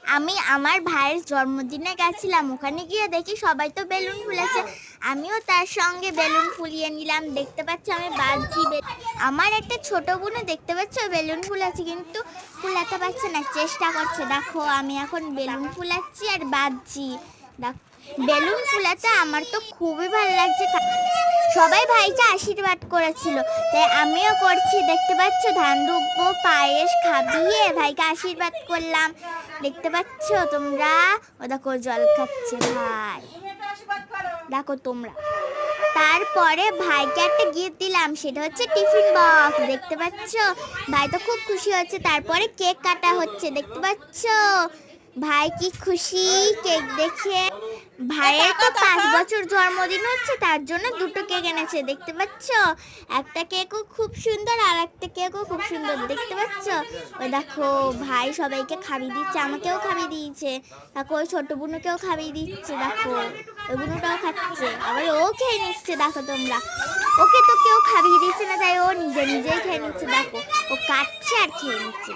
আমি আমার ভাইয়ের জন্মদিনে গেছিলাম, ওখানে গিয়ে দেখি সবাই তো বেলুন ফুলাচ্ছে, আমিও তার সঙ্গে বেলুন ফুলিয়ে নিলাম। দেখতে পাচ্ছ আমি বাজছি, আমার একটা ছোট বোনও দেখতে পাচ্ছ বেলুন ফুলাচ্ছে, কিন্তু ফুলাতে পারছে না, চেষ্টা করছে। দেখো আমি এখন বেলুন ফুলাচ্ছি আর বাজছি। দেখো বেলুন ফুলাতে আমার তো খুবই ভালো লাগছে। সবাই ভাইকে আশীর্বাদ করেছিল, তাই আমিও করছি। দেখতে পাচ্ছ ধান দুব্বো পায়েস খাবিয়ে ভাইকে আশীর্বাদ করলাম। দেখতে পাচ্ছ তোমরা, ও দেখো জল খাচ্ছে ভাই, দেখো তোমরা। তারপরে ভাইকে একটা গিফট দিলাম, সেটা হচ্ছে টিফিন বক্স। দেখতে পাচ্ছ ভাই তো খুব খুশি হচ্ছে। তারপরে কেক কাটা হচ্ছে, দেখতে পাচ্ছ ভাই কি খুশি কেক দেখে। ভাইয়ের তো 5 বছর জন্মদিন হচ্ছে, তার জন্য দুটো কেক এনেছে। দেখতে পাচ্ছ একটা কেকও খুব সুন্দর আর একটা কেকও খুব সুন্দর। দেখতে পাচ্ছ ওই দেখো ভাই সবাইকে খাইয়ে দিচ্ছে, আমাকেও খাইয়ে দিয়েছে। দেখো ওই ছোট বোনকেও খাইয়ে দিচ্ছে, দেখো ওই বোনটাও খাচ্ছে, আবার ও খেয়ে নিচ্ছে। দেখো তোমরা, ওকে তো কেউ খাইয়ে দিচ্ছে না, তাই ও নিজে নিজেই খেয়ে নিচ্ছে। দেখো ও কাটছে আর খেয়ে নিচ্ছে।